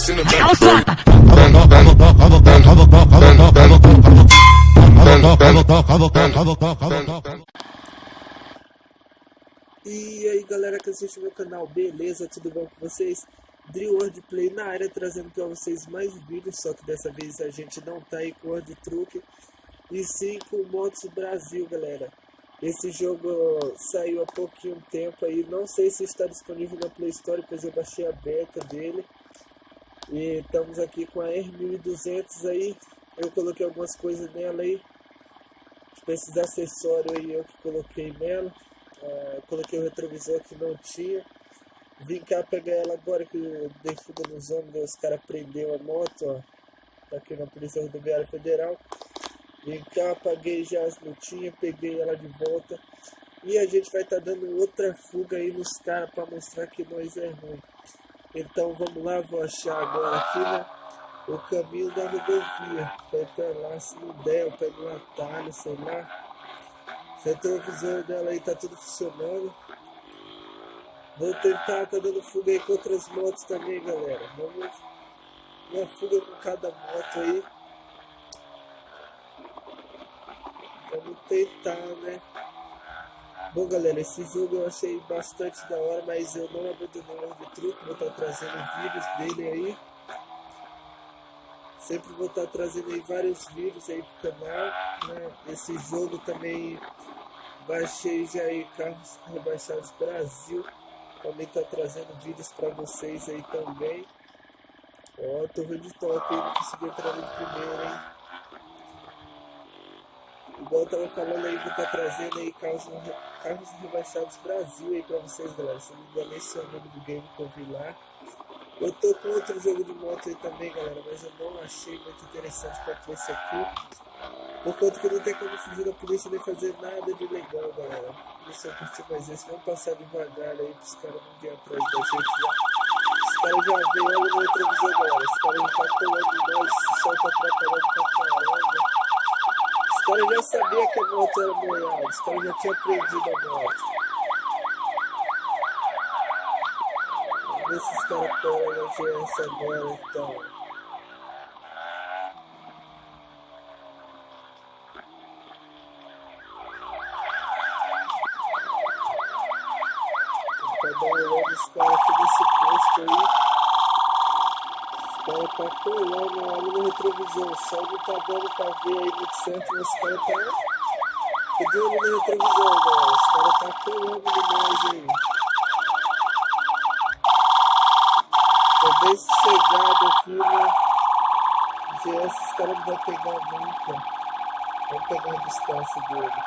descendo, E aí galera que assiste meu canal, beleza? Tudo bom com vocês? Drill Wordplay na área, trazendo para vocês mais vídeos, só que dessa vez a gente não tá aí com Word Truque, e sim com motos Brasil, galera. Esse jogo saiu há pouquinho tempo aí, não sei se está disponível na Play Store, pois eu baixei a beta dele. E estamos aqui com a R1200 aí, eu coloquei algumas coisas nela aí, esses acessórios aí eu que coloquei nela. Coloquei o retrovisor que não tinha. Vim cá pegar ela agora que eu dei fuga nos homens, os caras prenderam a moto, ó. Tá aqui na Polícia Rodoviária Federal. Vim cá, apaguei já as lutinhas, peguei ela de volta. E a gente vai estar dando outra fuga aí nos caras para mostrar que nós é ruim. Então vamos lá, vou achar agora aqui, né, o caminho da rodovia. Vai pra lá, se não der, eu pego um atalho, sei lá. O retrovisor dela aí tá tudo funcionando. Vou tentar, tá dando fuga aí com outras motos também, galera. Vamos uma fuga com cada moto aí. Vamos tentar, né? Bom, galera, esse jogo eu achei bastante da hora, mas eu não abandonei o Word Truque. Vou estar trazendo vídeos dele aí. Sempre vou estar trazendo aí vários vídeos aí pro canal, né? Esse jogo também baixei já aí, Carros Rebaixados Brasil. Também tá trazendo vídeos para vocês aí também. Ó, torre de toque aí, não consegui entrar no primeiro, hein? Igual eu tava falando aí, vou estar trazendo aí Carros Rebaixados Brasil aí pra vocês, galera. Se não me engano, esse é o nome do game que eu vi lá. Eu tô com outro jogo de moto aí também, galera, mas eu não achei muito interessante quanto esse aqui. Por conta que não tem como fugir da polícia nem fazer nada de legal, galera. Por isso eu curti mais esse. Vamos passar devagar aí pros caras não virem atrás da gente já. Os caras já veem, olha no retrovisor, galera. Os caras já estão colando em nós, se solta atrapalhando pra caramba. Os caras já sabiam que a moto era molhada, os caras já tinham aprendido a moto. Vamos ver se os caras colam na GS agora, então. Tá olhando os caras aqui nesse posto aí. Os caras tá colando ali no retrovisor. O sol não tá dando pra ver aí muito certo, mas os caras tá pedindo ali no retrovisor, galera. Os caras tá colando demais aí. Tô bem sossegado aqui, né? GS, os caras não vão pegar nunca. Vamos pegar a distância dele.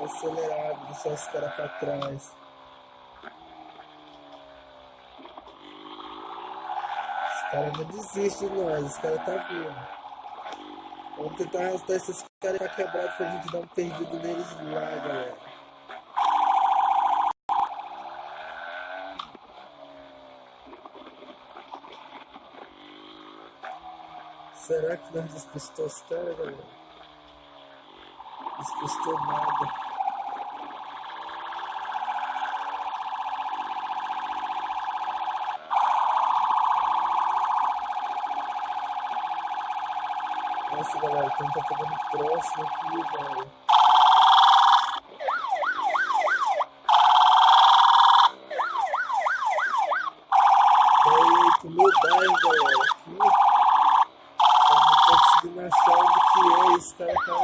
Acelerado, deixar os caras pra trás. Os caras não desistem de nós, os caras tá vindo. Vamos tentar arrastar esses caras pra quebrado pra gente dar um perdido neles lá, galera. Será que nós despistou os caras, galera? Despistou nada. Nossa, galera, então tá pegando próximo aqui, velho. Aí, pro meu bairro, galera, aqui. Eu não tô conseguindo achar onde que é. Esse cara tá...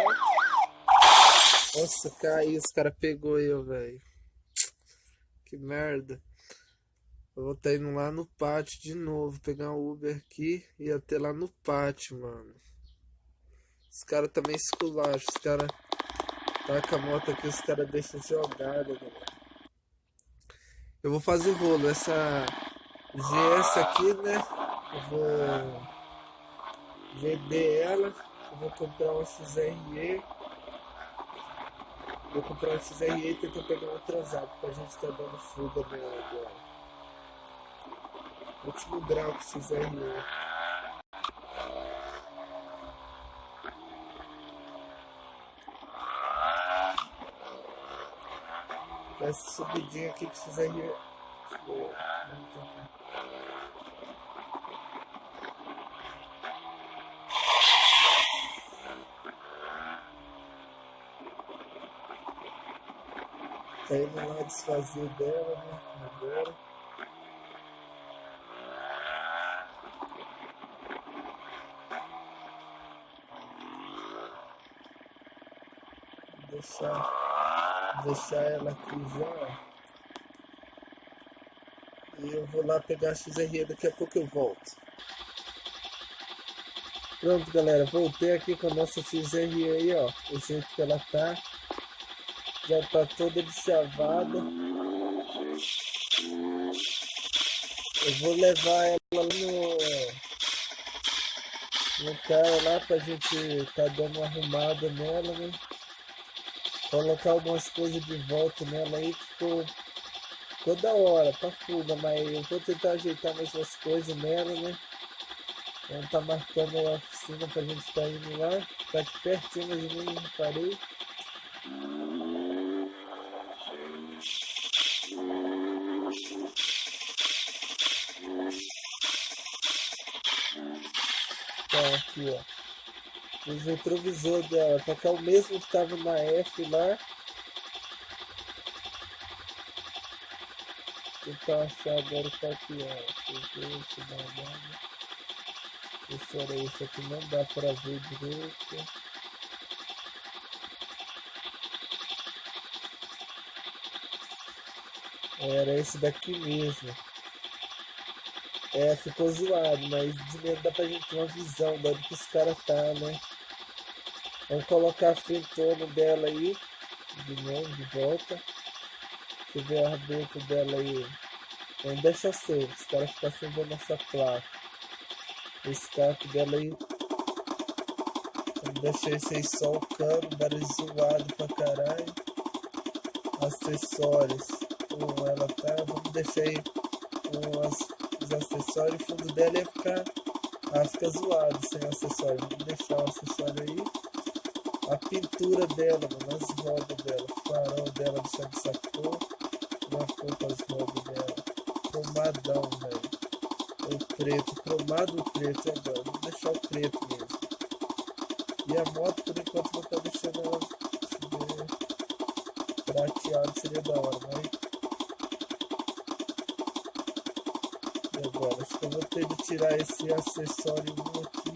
Nossa, caiu, os caras pegou eu, velho. Que merda. Eu vou estar indo lá no pátio de novo, pegar um Uber aqui e ir até lá no pátio, mano. Os caras também esculacham, os caras tacam a moto aqui, os caras deixam jogada, galera. Eu vou fazer rolo, essa GS aqui, né? Eu vou vender ela, eu vou comprar uma XRE. Vou comprar uma XRE e tentar pegar uma transada pra gente estar dando fuga nela agora. Último grau com XRE. Essa subidinha aqui que XRE. Tá indo lá desfazer dela, né? Agora. Deixar ela aqui já. E eu vou lá pegar a XRE, daqui a pouco eu volto. Pronto, galera, voltei aqui com a nossa XRE aí, ó. O jeito que ela tá. Já tá toda deschavada. Eu vou levar ela no cara lá pra gente tá dando uma arrumada nela, né? Colocar algumas coisas de volta nela aí, que ficou da hora pra fuga, mas eu vou tentar ajeitar mais umas coisas nela, né? Então tá marcando aí a oficina pra gente estar indo lá. Tá aqui pertinho, mas eu nem reparei. Tá aqui, ó. Os retrovisor dela, tá que é o mesmo que tava na F lá. Vou tentar achar agora qual que é. Deixa eu ver, deixa eu dar uma olhada. Isso aqui não dá pra ver direito. Era esse daqui mesmo. É, ficou zoado, mas de medo dá pra gente ter uma visão de onde que os caras tá, né? Vamos colocar a frentona dela aí, de novo, de volta. Deixa eu ver a rabeta dela aí. Vamos deixar sem, os caras ficam sem ver nossa placa. O escape dela aí. Vamos deixar esse aí só o cano, barulho zoado pra caralho. Acessórios, como ela tá, vamos deixar aí os acessórios. O fundo dela ia ficar. Fica zoado sem acessório. Vamos deixar o acessório aí. A pintura dela, mano, as rodas dela, o farol dela, deixar de sacou. Uma pouco as rodas dela. Cromadão, velho. O preto, cromado preto agora. Vamos deixar o preto mesmo. E a moto, por enquanto, vou estar deixando ela prateado, seria da hora, mas. E agora? Acho que eu vou ter de tirar esse acessório aqui.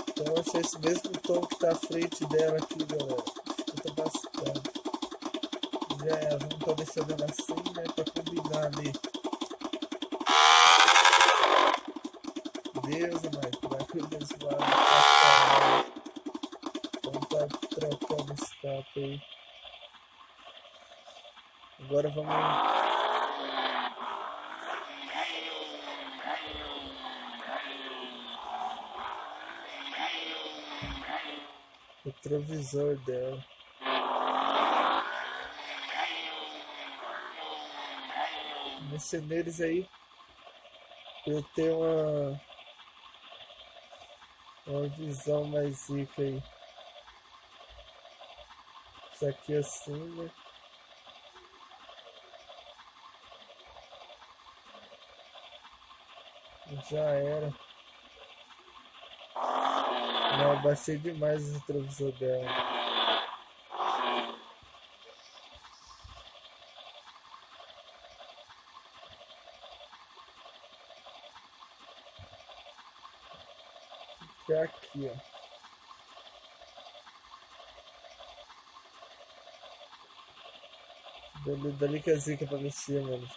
Então eu achei esse mesmo tom que tá à frente dela aqui, galera. Escuta bastante. Já é, vamos estar deixando ela assim, né? Pra combinar ali. Deus, mas vai que o desvio tá. Vamos tá trocando esse escape aí. Agora vamos. Retrovisor dela. Mexer neles aí pra eu ter uma visão mais rica aí. Isso aqui assim, né? Já era. Não, baixei demais o retrovisor dela. Já aqui, ó. Dali que é zica pra mexer, mano.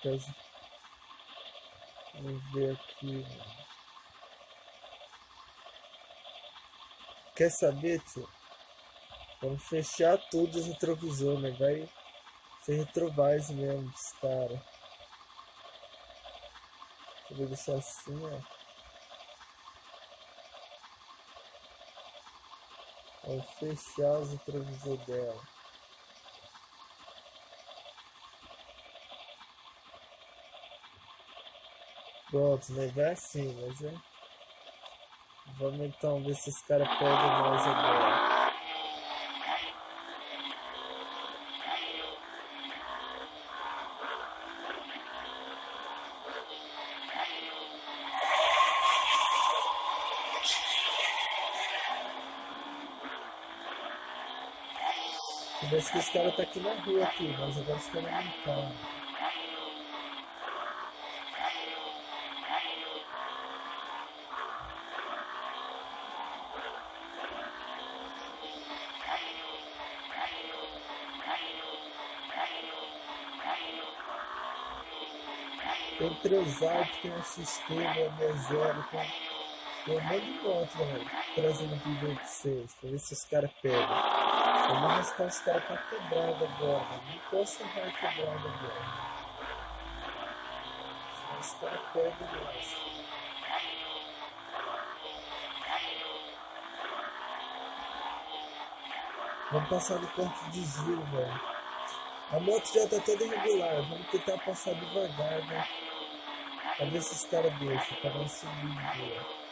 Vamos ver aqui, mano. Quer saber, tio? Vamos fechar tudo os retrovisores, né? Vai ser retrovais mesmo dos caras. Eu vou deixar assim, ó. Vamos fechar os retrovisores dela. Pronto, né? Vai assim, mas é. Vamos então ver se os caras pegam nós agora. Parece que os caras tá aqui na rua aqui, mas agora os caras não tá. Tem 3 altos, tem um sistema, M0, tem um monte de moto, velho, trazendo vídeo aí pra vocês, pra ver se os caras pegam. Eu vou arrastar os caras pra quebrada agora, mano. Não posso errar quebrada agora. Senão os caras pegam nós. Vamos passar no corte de giro, velho. A moto já tá toda irregular, vamos tentar passar devagar, né? Pra ver se os caras deixam, pra não subir de boa.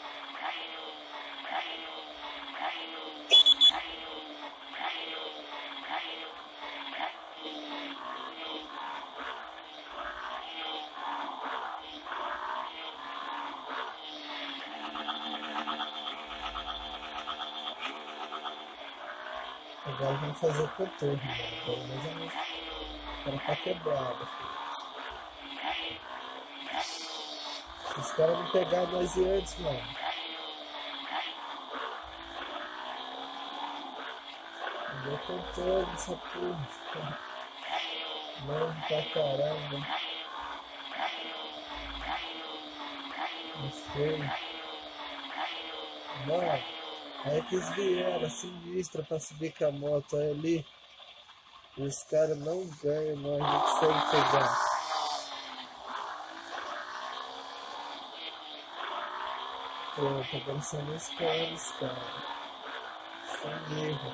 Agora vamos fazer o contorno, mano. Pelo menos para tá quebrada, filho. Se os caras não pegarem nós antes, mano. Deu contorno essa porra. Longe pra caramba. Não sei. Mano, aí que eles vieram sinistra pra subir com a moto aí ali. E os caras não ganham, nós não conseguem pegar. Pronto, agora são meus caras, cara. Sem erro.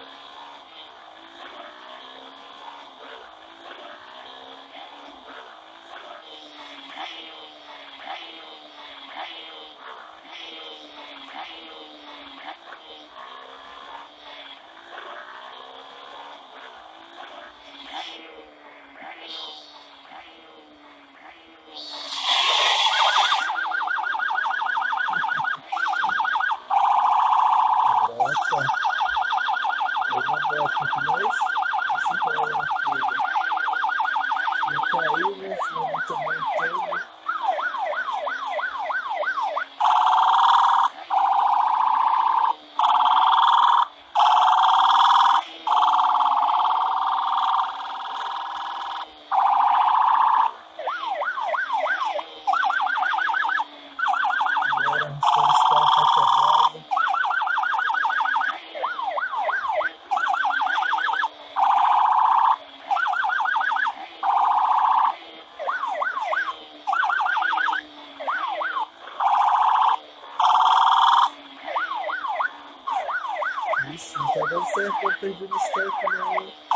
Isso, não tá dando certo, eu perdi no Skype não.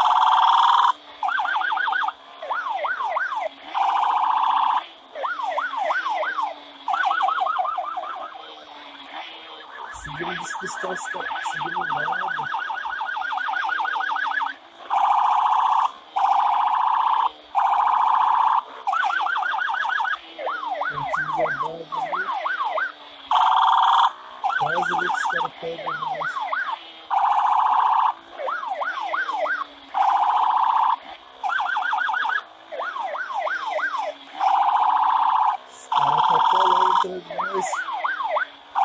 Conseguiram despistar os caras, conseguiram nada. Quase ali que os caras pegam nós.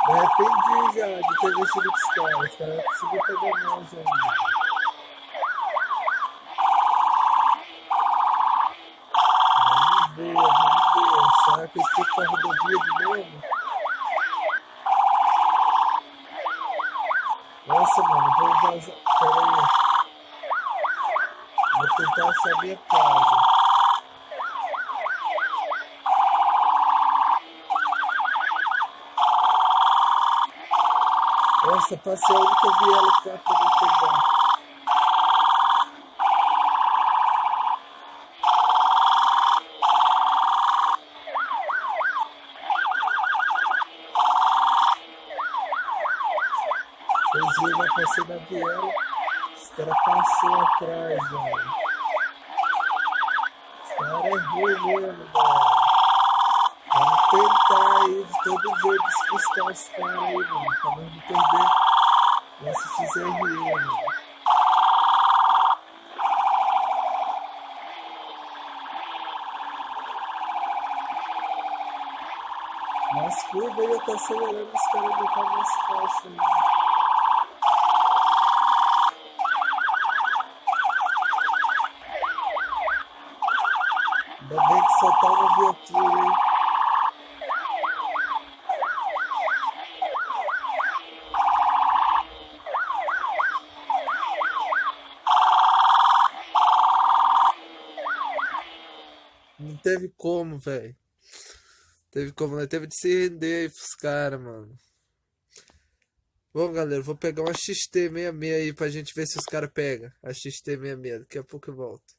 Me arrependi já de ter mexido com os caras conseguiram pegar nós ainda. Vamos ver. Será que eu estou com a rodovia de novo? Nossa, mano, vou vazar. Pera aí. Vou tentar achar minha casa. Nossa, passei a única viela que tá pra me pegar. Vocês viram, eu passei na viela, os caras passaram atrás, velho. Os caras é ruim mesmo, velho. Vamos tentar aí de todo jeito despistar os caras aí, mano, pra nós não perder nosso XRE, mano. curva e eu tô acelerando, os caras não estão nas calças ainda. Ainda bem que só tá uma viatura, hein? Não teve como, velho. Teve como, né? Teve de se render aí pros caras, mano. Bom, galera, vou pegar uma XT66 aí pra gente ver se os caras pegam. A XT66, daqui a pouco eu volto.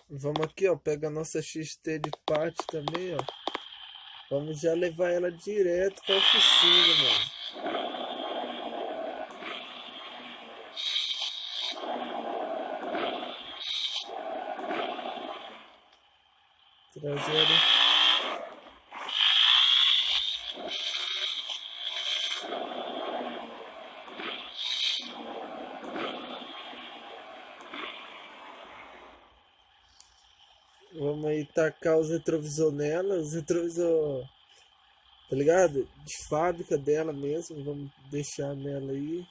Vamos aqui, ó, pega a nossa XT de pátio também, ó. Vamos já levar ela direto pra oficina, mano. Traseiro. Vamos aí tacar os retrovisor nela, os retrovisor, tá ligado? De fábrica dela mesmo, vamos deixar nela aí.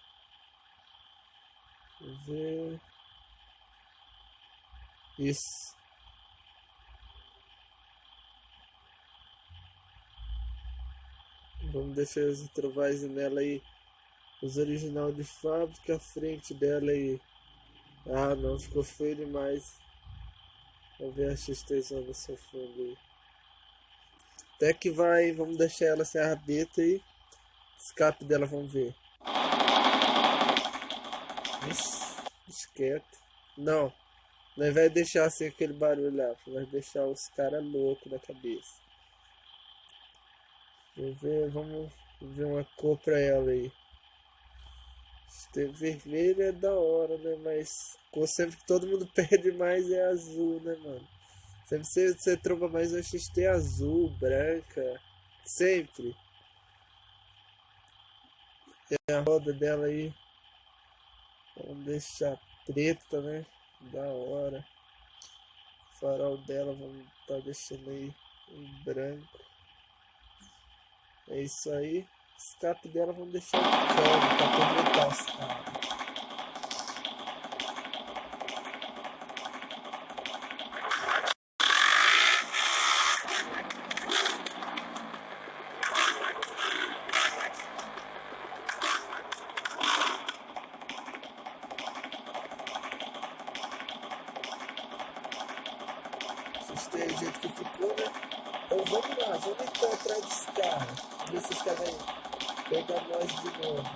Vamos ver. Isso. Vamos deixar os retrovisor nela aí. Os original de fábrica, a frente dela aí. Ah, não, ficou feio demais. Vamos ver a XT do seu fundo aí. Até que vai, vamos deixar ela sem a rabeta aí. Escape dela, vamos ver. Esquete. Não, não vai deixar assim aquele barulho lá. Vai deixar os caras loucos da cabeça. Vamos ver uma cor pra ela aí. Vermelho é da hora, né? Mas cor sempre que todo mundo pede mais é azul, né, mano? Sempre você tromba mais uma XT azul, branca. Sempre. E a roda dela aí. Vamos deixar preta, né? Da hora. O farol dela vamos tá deixando aí em branco. É isso aí. Escape dela vamos deixar em cano pra aproveitar os caras. Assustei o jeito que ficou, né? Então vamos lá, vamos entrar atrás dos caras. Ver se os caras vão pegar nós de novo.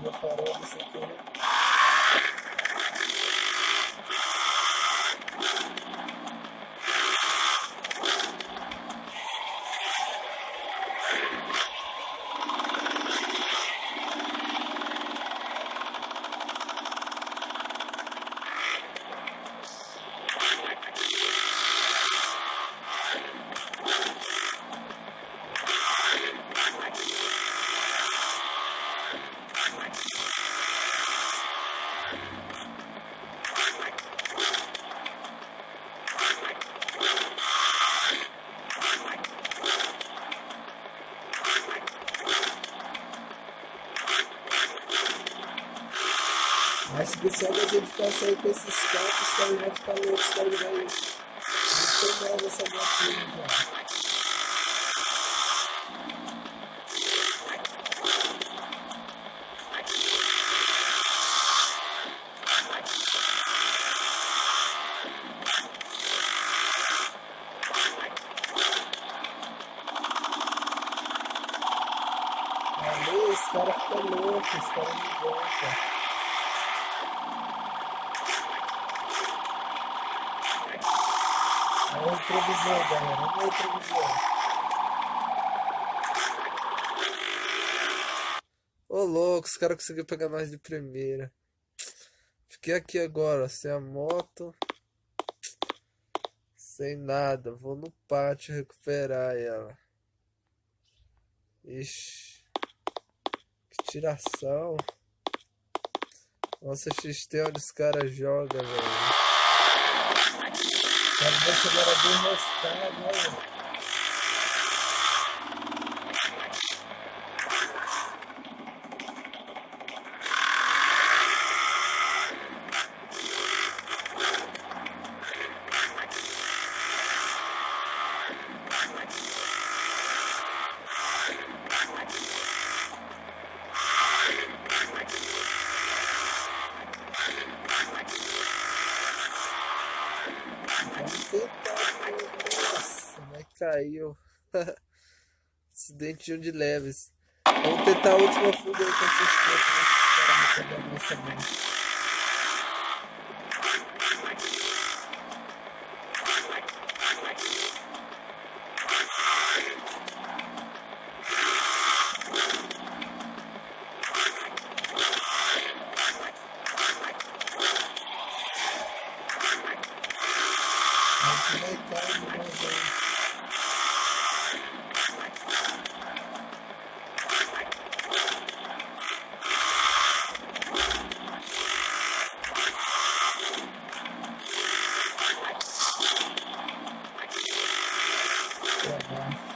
Meu farol desse aqui, né? Acho que só da gente passar aí com esses carros, os caras vão ficar loucos, os caras vão tomar essa motinha já. Ali, os caras ficam loucos, os caras não aguentam. Olha o retrovisor, galera. Olha o retrovisor. Ô louco, os caras conseguiram pegar nós de primeira. Fiquei aqui agora, sem a moto. Sem nada. Vou no pátio recuperar ela. Ixi. Que tiração. Nossa, XT onde os caras jogam, velho. Quero ver se agora bem restado, olha. Vamos tentar. Nossa, mas caiu. Acidentinho de leves. Vamos tentar a última fuga aí com esses tempos. Os caras vão pegar a nossa mão. Mas que vai cair de novo aí. Pra baixo.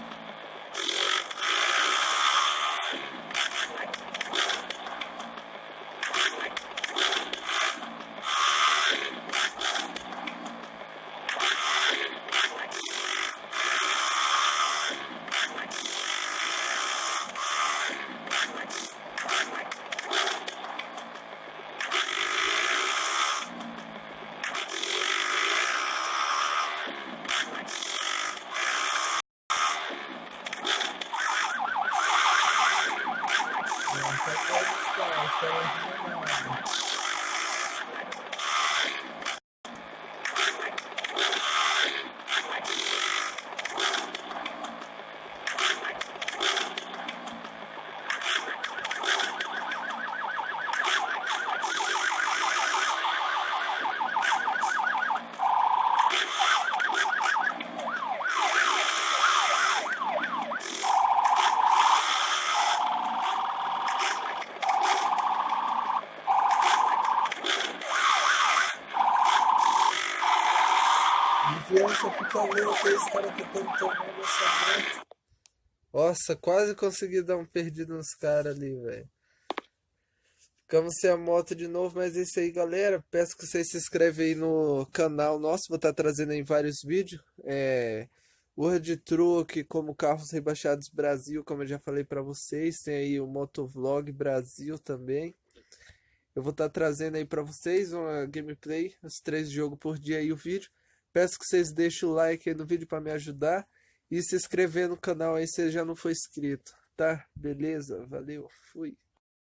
Não, tá pode estar, os caras não vão nada. Criança fica louca, esse cara tentando tomar nossa moto. Nossa, quase consegui dar um perdido nos caras ali, velho. Ficamos sem a moto de novo, mas é isso aí, galera. Peço que vocês se inscrevam aí no canal nosso. Vou estar trazendo aí vários vídeos. World Truck, como carros rebaixados Brasil, como eu já falei pra vocês. Tem aí o Motovlog Brasil também. Eu vou estar trazendo aí pra vocês uma gameplay, os 3 jogos por dia aí o vídeo. Peço que vocês deixem o like aí no vídeo para me ajudar. E se inscrever no canal aí se já não for inscrito, tá? Beleza? Valeu, fui.